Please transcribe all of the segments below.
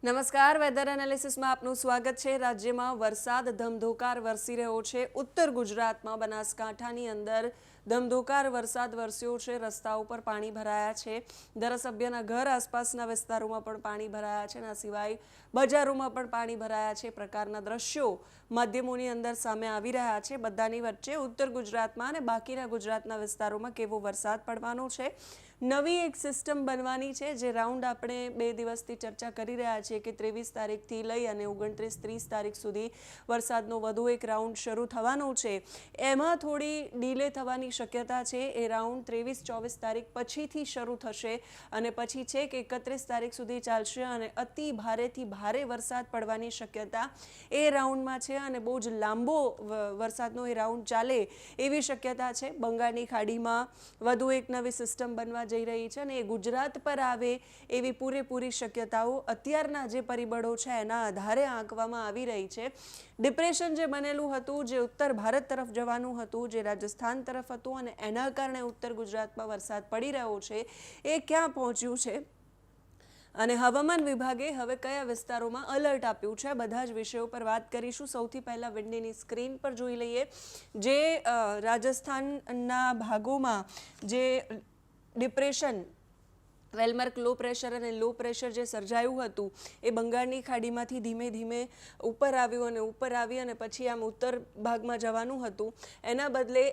નમસ્કાર, વેધર એનાલિસિસમાં આપનું સ્વાગત છે। રાજ્યમાં વરસાદ ધમધોકાર વરસી રહ્યો છે। ઉત્તર ગુજરાતમાં બનાસકાંઠાની અંદર ધમધોકાર વરસાદ વરસ્યો છે। રસ્તા ઉપર પાણી ભરાયા છે। ધારાસભ્યના ઘર આસપાસના વિસ્તારોમાં પણ પાણી ભરાયા છે। આ સિવાય બજારોમાં પણ પાણી ભરાયા છે। પ્રકારના દ્રશ્યો માધ્યમોની અંદર સામે આવી રહ્યા છે। બધાની વચ્ચે ઉત્તર ગુજરાતમાં અને બાકીના ગુજરાતના વિસ્તારોમાં કેવો વરસાદ પડવાનો છે। નવી એક સિસ્ટમ બનવાની છે, જે રાઉન્ડ આપણે 2 દિવસથી ચર્ચા કરી રહ્યા છીએ કે 23 તારીખથી લઈ અને 29-30 તારીખ સુધી વરસાદનો વધુ એક રાઉન્ડ શરૂ થવાનો છે। એમાં થોડી ડીલે થવાની શક્યતા છે। એ રાઉન્ડ 23-24 તારીખ પછીથી શરૂ થશે અને પછી છે કે 31 તારીખ સુધી ચાલશે અને અતિ ભારેથી ભારે વરસાદ પડવાની શક્યતા એ રાઉન્ડમાં છે અને બહુ જ લાંબો વરસાદનો એ રાઉન્ડ ચાલે એવી શક્યતા છે। બંગાળની ખાડીમાં વધુ એક નવી સિસ્ટમ બનવા જઈ રહી છે અને એ ગુજરાત પર આવે એવી પૂરેપૂરી શક્યતાઓ અત્યારના જે પરિબળો છે એના આધારે આંકવામાં આવી રહી છે। ડિપ્રેશન જે બનેલું હતું, જે ઉત્તર ભારત તરફ જવાનું હતું, જે રાજસ્થાન તરફ હતું અને એના કારણે ઉત્તર ગુજરાતમાં વરસાદ પડી રહ્યો છે, એ ક્યાં પહોંચ્યું છે અને હવામાન વિભાગે હવે કયા વિસ્તારોમાં એલર્ટ આપ્યું છે, બધા જ વિષયો પર વાત કરીશું। સૌથી પહેલા વિન્ડીની સ્ક્રીન પર જોઈ લઈએ જે રાજસ્થાનના ભાગોમાં જે ડિપ્રેશન, વેલમાર્ક લો પ્રેશર અને લો પ્રેશર જે સર્જાયું હતું એ બંગાળની ખાડીમાંથી ધીમે ધીમે ઉપર આવ્યું અને ઉપર આવી અને પછી આમ ઉત્તર ભાગમાં જવાનું હતું, એના બદલે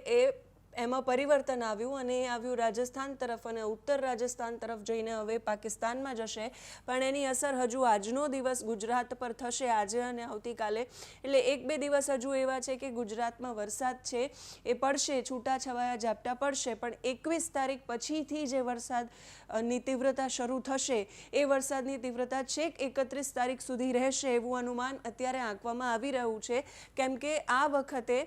એમાં પરિવર્તન આવ્યું અને એ આવ્યું રાજસ્થાન તરફ અને ઉત્તર રાજસ્થાન તરફ જઈને હવે પાકિસ્તાનમાં જશે। પણ એની અસર હજુ આજનો દિવસ ગુજરાત પર થશે, આજે અને આવતીકાલે। એટલે 1-2 દિવસ હજુ એવા છે કે ગુજરાતમાં વરસાદ છે એ પડશે, છૂટાછવાયા ઝાપટા પડશે, પણ 21 તારીખ પછીથી જે વરસાદની તીવ્રતા શરૂ થશે એ વરસાદની તીવ્રતા છેક 31 તારીખ સુધી રહેશે એવું અનુમાન અત્યારે આંકવામાં આવી રહ્યું છે। કેમ કે આ વખતે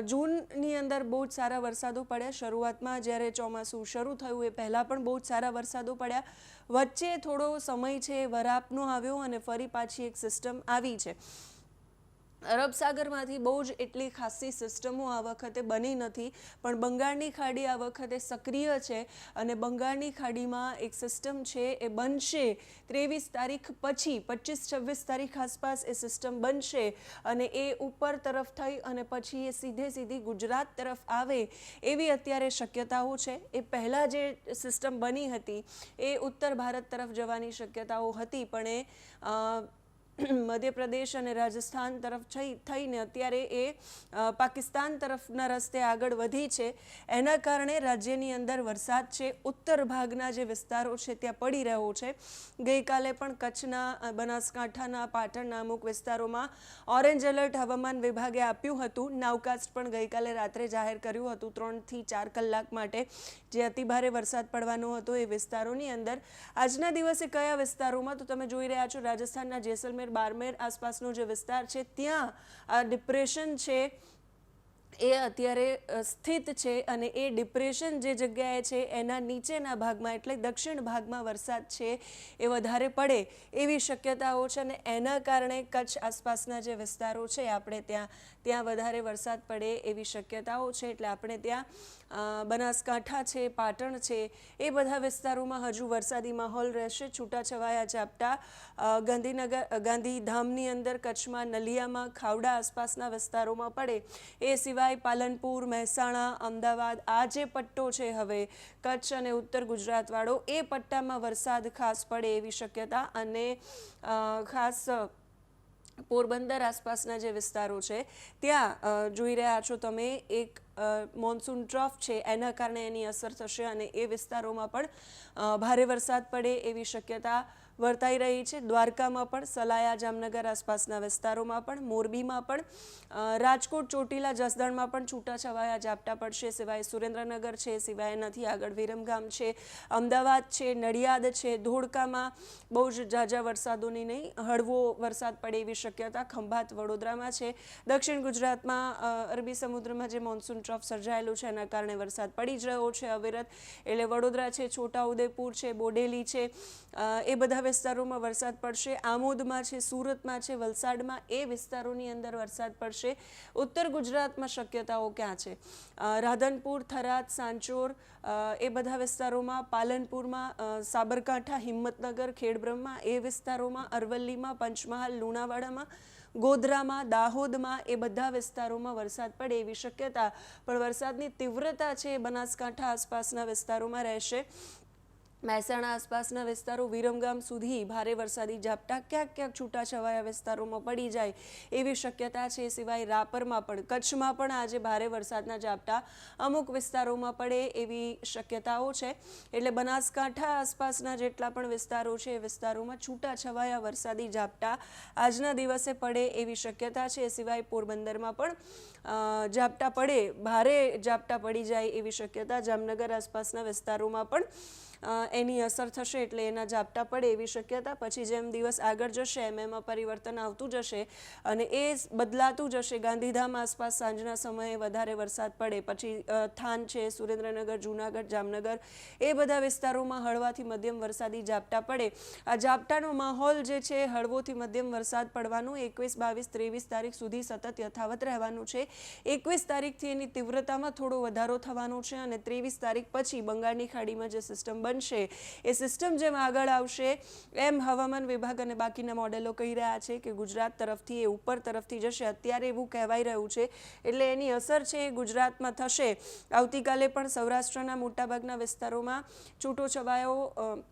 જૂનની અંદર બહુ જ સારા વરસાદો પડ્યા। શરૂઆતમાં જ્યારે ચોમાસું શરૂ થયું એ પહેલાં પણ બહુ જ સારા વરસાદો પડ્યા। વચ્ચે થોડો સમય છે વરાપનો આવ્યો અને ફરી પાછી એક સિસ્ટમ આવી છે। અરબ સાગરમાંથી બહુ જ એટલી ખાસી સિસ્ટમો આ વખતે બની નથી, પણ બંગાળની ખાડી આ વખતે સક્રિય છે અને બંગાળની ખાડીમાં એક સિસ્ટમ છે એ બનશે 23 તારીખ પછી, 25-26 તારીખ આસપાસ એ સિસ્ટમ બનશે અને એ ઉપર તરફ થઈ અને પછી એ સીધી ગુજરાત તરફ આવે એવી અત્યારે શક્યતાઓ છે। એ પહેલાં જે સિસ્ટમ બની હતી એ ઉત્તર ભારત તરફ જવાની શક્યતાઓ હતી, પણ એ મધ્યપ્રદેશ અને રાજસ્થાન તરફ થઈને અત્યારે એ પાકિસ્તાન તરફના રસ્તે આગળ વધી છે। એના કારણે રાજ્યની અંદર વરસાદ છે ઉત્તર ભાગના જે વિસ્તારો છે ત્યાં પડી રહ્યો છે। ગઈકાલે પણ કચ્છના, બનાસકાંઠાના, પાટણના અમુક વિસ્તારોમાં ઓરેન્જ એલર્ટ હવામાન વિભાગે આપ્યું હતું। નાવકાસ્ટ પણ ગઈકાલે રાત્રે જાહેર કર્યું હતું 3 થી 4 કલાક માટે, જે અતિભારે વરસાદ પડવાનો હતો એ વિસ્તારોની અંદર। આજના દિવસે કયા વિસ્તારોમાં, તો તમે જોઈ રહ્યા છો રાજસ્થાનના જેસલમેર, બારમેર આસપાસનો જે વિસ્તાર છે ત્યાં આ ડિપ્રેશન છે એ અત્યારે સ્થિત છે અને એ ડિપ્રેશન જે જગ્યાએ છે એના નીચેના ભાગમાં એટલે દક્ષિણ ભાગમાં વરસાદ છે એ વધારે પડે એવી શક્યતાઓ છે અને એના કારણે કચ્છ આસપાસના જે વિસ્તારો છે આપણે ત્યાં વધારે વરસાદ પડે એવી શક્યતાઓ છે। એટલે આપણે ત્યાં બનાસકાંઠા છે, પાટણ છે, એ બધા વિસ્તારોમાં હજુ વરસાદી માહોલ રહેશે। છૂટાછવાયા ઝાપટા ગાંધીધામની અંદર, કચ્છમાં, નલિયામાં, ખાવડા આસપાસના વિસ્તારોમાં પડે। એ સિવાય પાલનપુર, મહેસાણા, અમદાવાદ, આ જે પટ્ટો છે હવે કચ્છ અને ઉત્તર ગુજરાતવાળો, એ પટ્ટામાં વરસાદ ખાસ પડે એવી શક્યતા અને ખાસ પોરબંદર આસપાસના જે વિસ્તારો છે ત્યાં જોઈ રહ્યા છો તમે એક મોન્સૂન ટ્રફ છે એના કારણે એની અસર થશે અને એ વિસ્તારોમાં પણ ભારે વરસાદ પડે એવી શક્યતા વર્તાઈ રહી છે। દ્વારકામાં પણ, સલાયા, જામનગર આસપાસના વિસ્તારોમાં પણ, મોરબીમાં પણ, રાજકોટ, ચોટીલા, જસદણમાં પણ છૂટાછવાયા ઝાપટા પડશે। સિવાય સુરેન્દ્રનગર છે, સિવાય એનાથી આગળ વિરમગામ છે, અમદાવાદ છે, નડિયાદ છે, ધોળકામાં બહુ જ ઝાઝા વરસાદોની નહીં, હળવો વરસાદ પડે એવી શક્યતા ખંભાત, વડોદરામાં છે। દક્ષિણ ગુજરાતમાં અરબી સમુદ્રમાં જે મોન્સૂન ટ્રફ સર્જાયેલું છે એના કારણે વરસાદ પડી જ રહ્યો છે અવિરત, એટલે વડોદરા છે, છોટાઉદેપુર છે, બોડેલી છે, એ બધા વિસ્તારોમાં વરસાદ પડશે. આમોદમાં છે, સુરતમાં છે, વલસાડમાં એ વિસ્તારોની અંદર વરસાદ પડશે. ઉત્તર ગુજરાતમાં શક્યતાઓ ક્યાં છે? રાધનપુર, થરાદ, સાંચોર એ બધા વિસ્તારોમાં, પાલનપુરમાં, સાબરકાંઠા, હિંમતનગર, ખેડબ્રહ્મા એ વિસ્તારોમાં, અરવલ્લીમાં, પંચમહાલ, લુણાવાડામાં, ગોધરામાં, દાહોદમાં એ બધા વિસ્તારોમાં વરસાદ પડે એવી શક્યતા. પણ વરસાદની તીવ્રતા છે બનાસકાંઠા આસપાસના વિસ્તારોમાં રહેશે. મહેસાણા આસપાસના વિસ્તારો, વિરમગામ સુધી ભારે વરસાદી ઝાપટા ક્યાંક ક્યાંક છૂટાછવાયા વિસ્તારોમાં પડી જાય એવી શક્યતા છે. સિવાય રાપરમાં પણ, કચ્છમાં પણ આજે ભારે વરસાદના ઝાપટા અમુક વિસ્તારોમાં પડે એવી શક્યતાઓ છે. એટલે બનાસકાંઠા આસપાસના જેટલા પણ વિસ્તારો છે એ વિસ્તારોમાં છૂટાછવાયા વરસાદી ઝાપટા આજના દિવસે પડે એવી શક્યતા છે. સિવાય પોરબંદરમાં પણ ઝાપટા પડે, ભારે ઝાપટા પડી જાય એવી શક્યતા. જામનગર આસપાસના વિસ્તારોમાં પણ એની અસર થશે એટલે એના ઝાપટા પડે એવી શક્યતા. પછી જેમ દિવસ આગળ જશે એમ એમાં પરિવર્તન આવતું જશે અને એ બદલાતું જશે. ગાંધીધામ આસપાસ સાંજના સમયે વધારે વરસાદ પડે, પછી થાન છે, સુરેન્દ્રનગર, જૂનાગઢ, જામનગર એ બધા વિસ્તારોમાં હળવાથી મધ્યમ વરસાદી ઝાપટા પડે. આ ઝાપટાનો માહોલ જે છે હળવોથી મધ્યમ વરસાદ પડવાનું 21, 22, 23 તારીખ સુધી સતત યથાવત રહેવાનું છે. 21 તારીખથી એની તીવ્રતામાં થોડો વધારો થવાનો છે અને 23 તારીખ પછી બંગાળની ખાડીમાં જે સિસ્ટમ બનશે એ સિસ્ટમ જેમ આગળ આવશે એમ હવામાન વિભાગ અને બાકીના મોડેલો કહી રહ્યા છે કે ગુજરાત તરફથી એ ઉપર તરફથી જશે. અત્યારે એવું કહેવાઈ રહ્યું છે એટલે એની અસર છે એ ગુજરાતમાં થશે. આવતીકાલે પણ સૌરાષ્ટ્રના મોટાભાગના વિસ્તારોમાં છૂટો છવાયો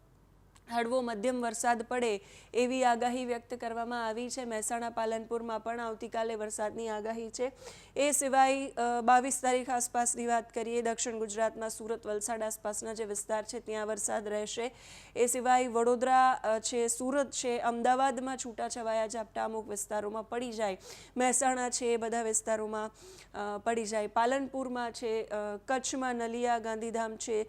હળવો મધ્યમ વરસાદ પડે એવી આગાહી વ્યક્ત કરવામાં આવી છે. મહેસાણા, પાલનપુરમાં પણ આવતીકાલે વરસાદની આગાહી છે. એ સિવાય 22 તારીખ આસપાસની વાત કરીએ, દક્ષિણ ગુજરાતમાં સુરત, વલસાડ આસપાસના જે વિસ્તાર છે ત્યાં વરસાદ રહેશે. એ સિવાય વડોદરા છે, સુરત છે, અમદાવાદમાં છૂટાછવાયા ઝાપટા અમુક વિસ્તારોમાં પડી જાય. મહેસાણા છે એ બધા વિસ્તારોમાં પડી જાય. પાલનપુરમાં છે, કચ્છમાં નલિયા, ગાંધીધામ છે,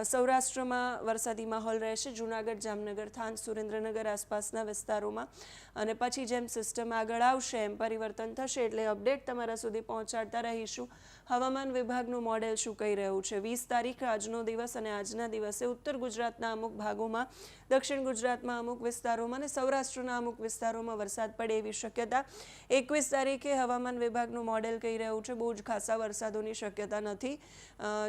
સૌરાષ્ટ્રમાં વરસાદી માહોલ રહેશે. જૂનાગઢ, જામનગર, થાન, સુરેન્દ્રનગર આસપાસના વિસ્તારોમાં. અને પછી જેમ સિસ્ટમ આગળ આવશે એમ પરિવર્તન થશે એટલે અપડેટ તમારા સુધી પહોંચાડતા રહીશું. હવામાન વિભાગનું મોડેલ શું કહી રહ્યું છે? 20 તારીખ આજનો દિવસ અને આજના દિવસે ઉત્તર ગુજરાતના અમુક ભાગોમાં, દક્ષિણ ગુજરાતમાં અમુક વિસ્તારોમાં અને સૌરાષ્ટ્રના અમુક વિસ્તારોમાં વરસાદ પડે એવી શક્યતા. 21 તારીખે હવામાન વિભાગનું મોડેલ કહી રહ્યું છે બહુ જ ખાસા વરસાદોની શક્યતા નથી.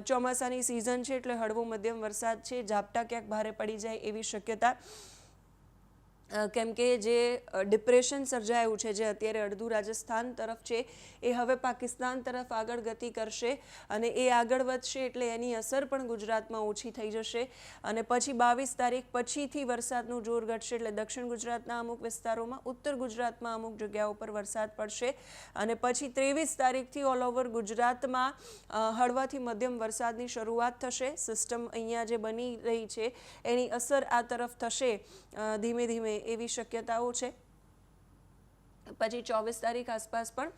ચોમાસાની સિઝન છે એટલે હળવો મધ્યમ વરસાદ છે. ઝાપટા ક્યાંક ભારે પડી જાય એવી શક્યતા. કેમ કે જે ડિપ્રેશન સર્જાયું છે જે અત્યારે અડધું રાજસ્થાન તરફ છે એ હવે પાકિસ્તાન તરફ આગળ ગતિ કરશે અને એ આગળ વધશે એટલે એની અસર પણ ગુજરાતમાં ઓછી થઈ જશે. અને પછી 22 તારીખ પછીથી વરસાદનું જોર ઘટશે એટલે દક્ષિણ ગુજરાતના અમુક વિસ્તારોમાં, ઉત્તર ગુજરાતમાં અમુક જગ્યાઓ પર વરસાદ પડશે અને પછી 23 તારીખથી ઓલ ઓવર ગુજરાતમાં હળવાથી મધ્યમ વરસાદની શરૂઆત થશે. સિસ્ટમ અહીંયા જે બની રહી છે એની અસર આ તરફ થશે ધીમે ધીમે એવી શક્યતાઓ છે. પછી 24 તારીખ આસપાસ પણ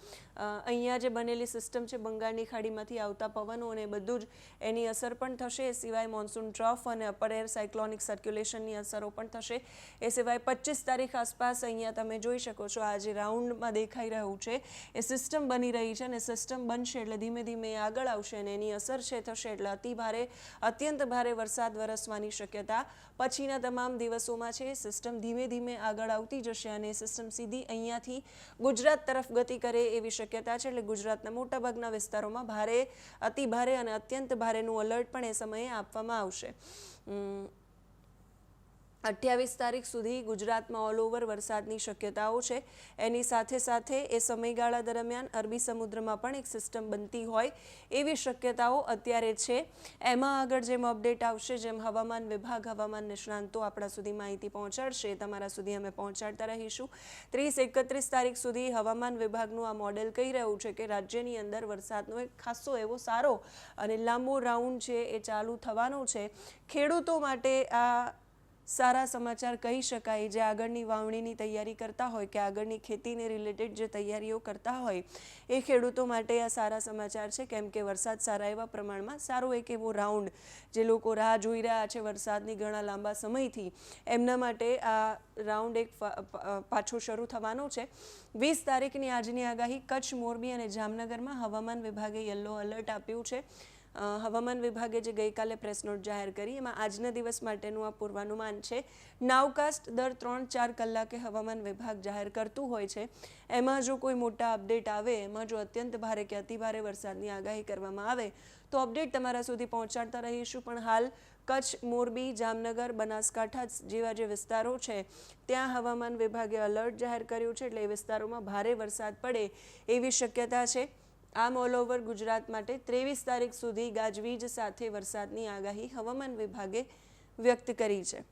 અહીંયા જે બનેલી સિસ્ટમ છે બંગાળની ખાડીમાંથી આવતા પવનો અને બધું જ એની અસર પણ થશે. એ સિવાય મોન્સૂન ટ્રફ અને અપર એર સાયક્લોનિક સર્ક્યુલેશનની અસરો પણ થશે. એ સિવાય 25 તારીખ આસપાસ અહીંયા તમે જોઈ શકો છો આ જે રાઉન્ડમાં દેખાઈ રહ્યું છે એ સિસ્ટમ બની રહી છે અને સિસ્ટમ બનશે એટલે ધીમે ધીમે આગળ આવશે અને એની અસર છે થશે એટલે અતિ ભારે, અત્યંત ભારે વરસાદ વરસવાની શક્યતા પછીના તમામ દિવસોમાં છે. સિસ્ટમ ધીમે ધીમે આગળ આવતી જશે અને સિસ્ટમ સીધી અહીંયાથી ગુજરાત તરફ ગતિ કરે એવી શક્યતા છે. એટલે ગુજરાતના મોટાભાગના વિસ્તારોમાં ભારે, અતિ ભારે અને અત્યંત ભારેનું એલર્ટ પણ એ સમયે આપવામાં આવશે. 28 તારીખ સુધી ગુજરાતમાં ઓલ ઓવર વરસાદની શક્યતાઓ છે. એની સાથે સાથે એ સમયગાળા દરમિયાન અરબી સમુદ્રમાં પણ એક સિસ્ટમ બનતી હોય એવી શક્યતાઓ અત્યારે છે. એમાં આગળ જેમ અપડેટ આવશે, જેમ હવામાન વિભાગ, હવામાન નિષ્ણાંતો આપણા સુધી માહિતી પહોંચાડશે તમારા સુધી અમે પહોંચાડતા રહીશું. 30-31 તારીખ સુધી હવામાન વિભાગનું આ મોડેલ કહી રહ્યું છે કે રાજ્યની અંદર વરસાદનો એક ખાસો એવો સારો અને લાંબો રાઉન્ડ છે એ ચાલુ થવાનો છે. ખેડૂતો માટે આ સારા સમાચાર કહી શકાય. જે આગળની વાવણીની તૈયારી કરતા હોય કે આગળની ખેતીને રિલેટેડ જે તૈયારીઓ કરતા હોય એ ખેડૂતો માટે આ સારા સમાચાર છે. કેમ કે વરસાદ સારા એવા પ્રમાણમાં, સારો એક એવો રાઉન્ડ જે લોકો રાહ જોઈ રહ્યા છે વરસાદની ઘણા લાંબા સમયથી, એમના માટે આ રાઉન્ડ એક પાછો શરૂ થવાનો છે. 20 તારીખની આજની આગાહી. કચ્છ, મોરબી અને જામનગરમાં હવામાન વિભાગે યલો એલર્ટ આપ્યું છે. હવામાન વિભાગે જે ગઈકાલે પ્રેસ નોટ જાહેર કરી એમાં આજના દિવસ માટેનું આ પૂર્વાનુમાન છે. નાવકાસ્ટ દર 3-4 કલાકે હવામાન વિભાગ જાહેર કરતું હોય છે. એમાં જો કોઈ મોટા અપડેટ આવે, એમાં જો અત્યંત ભારે કે અતિભારે વરસાદની આગાહી કરવામાં આવે તો અપડેટ તમારા સુધી પહોંચાડતા રહીશું. પણ હાલ કચ્છ, મોરબી, જામનગર, બનાસકાંઠા જેવા જે વિસ્તારો છે ત્યાં હવામાન વિભાગે એલર્ટ જાહેર કર્યું છે, એટલે એ વિસ્તારોમાં ભારે વરસાદ પડે એવી શક્યતા છે. આમ ઓલ ઓવર ગુજરાત માટે 23 તારીખ સુધી ગાજવીજ સાથે વરસાદની આગાહી હવામાન વિભાગે વ્યક્ત કરી છે.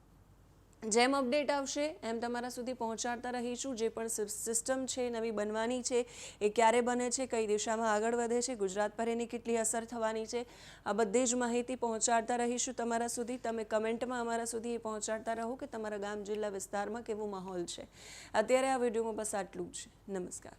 જેમ અપડેટ આવશે એમ તમારા સુધી પહોંચાડતા રહીશું. જે પણ સિસ્ટમ છે નવી બનવાની છે એ ક્યારે બને છે, કઈ દિશામાં આગળ વધે છે, ગુજરાત પર એની કેટલી અસર થવાની છે, આ બધી જ માહિતી પહોંચાડતા રહીશું તમારા સુધી. તમે કમેન્ટમાં અમારા સુધી એ પહોંચાડતા રહો કે તમારા ગામ, જિલ્લા, વિસ્તારમાં કેવો માહોલ છે. અત્યારે આ વિડીયોમાં બસ આટલું જ. નમસ્કાર.